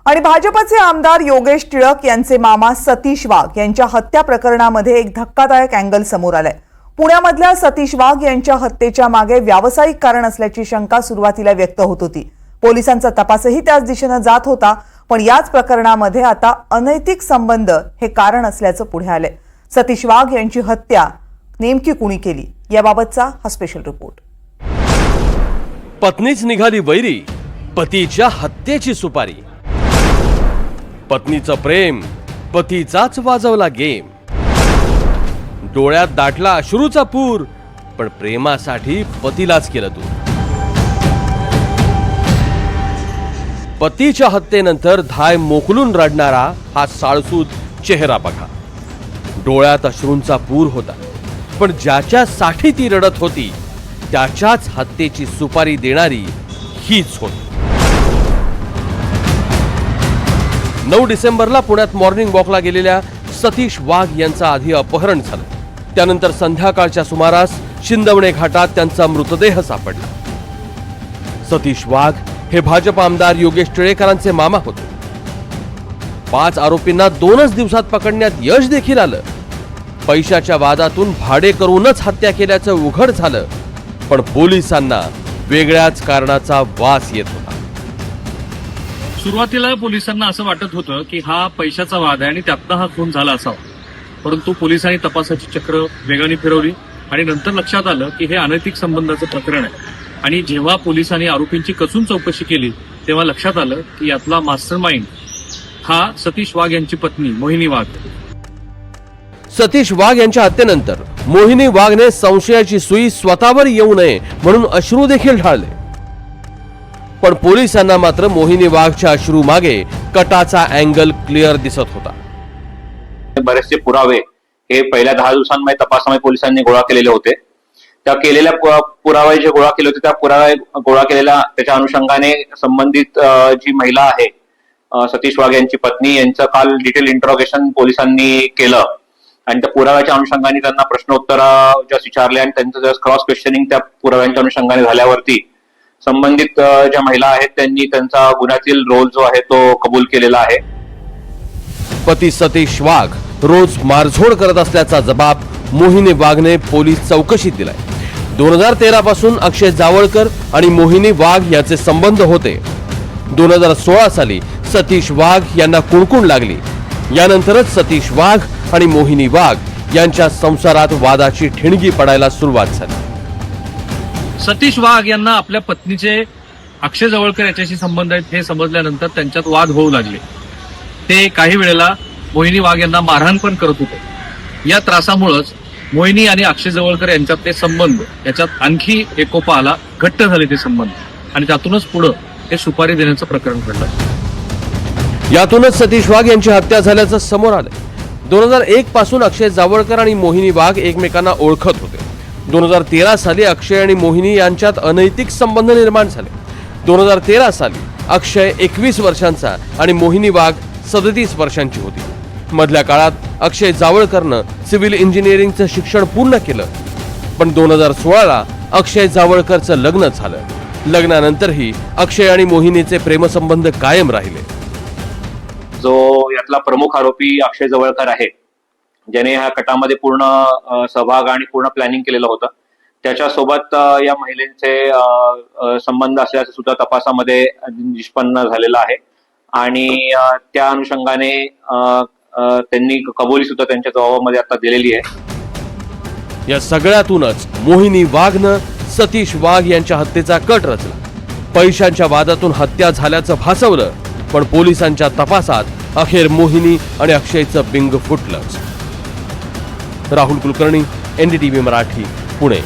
आणि भाजपचे आमदार योगेश टिळक यांचे मामा सतीश वाघ यांच्या हत्या प्रकरणामध्ये एक धक्कादायक अँगल समोर आलाय। पुण्यामधल्या सतीश वाघ यांच्या हत्येच्या मागे व्यावसायिक कारण असल्याची शंका सुरुवातीला व्यक्त होत होती। पोलिसांचा तपासही त्याच दिशेने जात होता, पण याच प्रकरणामध्ये आता अनैतिक संबंध हे कारण असल्याचं पुढे आलंय। सतीश वाघ यांची हत्या नेमकी कुणी केली याबाबतचा हा स्पेशल रिपोर्ट। पत्नीच निघाली वैरी, पतीच्या हत्येची सुपारी। पत्नीचं प्रेम, पतीचाच वाजवला गेम। डोळ्यात दाटला अश्रूचा पूर, पण प्रेमासाठी पतीलाच केलं दूर। पतीच्या हत्येनंतर धाय मोकलून रडणारा हा साळसूद चेहरा बघा। डोळ्यात अश्रूंचा पूर होता, पण ज्याच्यासाठी ती रडत होती त्याच्याच हत्येची सुपारी देणारी हीच होती। 9 डिसेंबरला पुण्यात मॉर्निंग वॉकला गेलेल्या सतीश वाघ यांचं आधी अपहरण झालं। त्यानंतर संध्याकाळच्या सुमारास शिंदवणे घाटात त्यांचा मृतदेह सापडला। सतीश वाघ हे भाजप आमदार योगेश टिळेकरांचे मामा होते। 5 आरोपींना 2च दिवसात पकडण्यात यश देखील आलं। पैशाच्या वादातून भाडे करूनच हत्या केल्याचं उघड झालं, पण पोलिसांना वेगळ्याच कारणाचा वास येत होता। सुरुवातीला पोलिसांना असं वाटत होतं की हा पैशाचा वाद आहे आणि त्यातनं हा खून झाला असावा, परंतु पोलिसांनी तपासाची चक्र वेगाने फिरवली आणि नंतर लक्षात आलं की हे अनैतिक संबंधाचं प्रकरण आहे। आणि जेव्हा पोलिसांनी आरोपींची कसून चौकशी केली तेव्हा लक्षात आलं की यातला मास्टरमाइंड हा सतीश वाघ यांची पत्नी मोहिनी वाघ। सतीश वाघ यांच्या हत्येनंतर मोहिनी वाघने संशयाची सुई स्वतःवर येऊ नये म्हणून अश्रू देखील ढाळले, पण पोलिसांना मात्र मोहिनी वाघच्या अश्रू मागे कटाचा अँगल क्लिअर दिसत होता। बरेचसे पुरावे हे पहिल्या 10 दिवसांमध्ये तपासामध्ये पोलिसांनी गोळा केलेले होते। त्या केलेल्या पुरावे जे गोळा केले होते त्या पुरावे गोळा केलेल्या त्याच्या अनुषंगाने संबंधित जी महिला आहे सतीश वाघ यांची पत्नी यांचं काल डिटेल इंटरोगेशन पोलिसांनी केलं आणि त्या पुराव्याच्या अनुषंगाने त्यांना प्रश्नोत्तर विचारले आणि त्यांचं क्रॉस क्वेश्चनिंग त्या पुराव्यांच्या अनुषंगाने झाल्यावरती संबंधित ज्या महिला आहेत त्यांनी त्यांचा गुन्ह्यातील रोल जो आहे तो कबूल केलेला आहे। पती सतीश वाघ रोज मारझोड करत असल्याचा जबाब मोहिनी वाघने पोलीस चौकशीत दिलाय। 2013 पासून अक्षय जावळकर आणि मोहिनी वाघ यांचे संबंध होते। 2016 साली सतीश वाघ यांना कुणकुण लागली। यानंतरच सतीश वाघ आणि मोहिनी वाघ यांच्या संसारात वादाची ठिणगी पडायला सुरुवात झाली। सतीश वाघ यांना आपल्या पत्नीचे अक्षय जवळकर याच्याशी संबंध आहेत हे समजल्यानंतर त्यांच्यात वाद होऊ लागले। ते काही वेळेला मोहिनी वाघ यांना मारहाण पण करत होते। या त्रासामुळेच मोहिनी आणि अक्षय जवळकर यांच्यात ते संबंध याच्यात आणखी एकोपा आला, घट्ट झाले ते संबंध आणि त्यातूनच पुढे ते सुपारी देण्याचं प्रकरण घडलं। यातूनच सतीश वाघ यांची हत्या झाल्याचं समोर आलं। 2001 पासून अक्षय जावळकर आणि मोहिनी वाघ एकमेकांना ओळखत होते। 2013 साली अक्षय आणि मोहिनी यांच्यात अनैतिक संबंध निर्माण झाले। 2013 साली अक्षय 21 वर्षांचा आणि मोहिनी वाघ 37 वर्षांची होती। मधल्या काळात अक्षय जावळकरनं सिव्हिल इंजिनिअरिंगचं शिक्षण पूर्ण केलं, पण 2016ला अक्षय जावळकरचं लग्न झालं। लग्नानंतरही अक्षय आणि मोहिनीचे प्रेमसंबंध कायम राहिले। जो यातला प्रमुख आरोपी अक्षय जवळकर आहे, ज्याने ह्या कटामध्ये पूर्ण सहभाग आणि पूर्ण प्लॅनिंग केलेलं होतं, त्याच्यासोबत या महिलेचे संबंध असल्याचं सुद्धा तपासामध्ये निष्पन्न झालेलं आहे आणि त्या अनुषंगाने त्यांनी कबुली सुद्धा त्यांच्या जबाबामध्ये आता दिलेली आहे। या सगळ्यातूनच मोहिनी वाघनं सतीश वाघ यांच्या हत्येचा कट रचला। पैशांच्या वादातून हत्या झाल्याचं भासवलं, पण पोलिसांच्या तपासात अखेर मोहिनी आणि अक्षयचं बिंग फुटलंच। राहुल कुलकर्णी, NDTV मराठी, पुणे।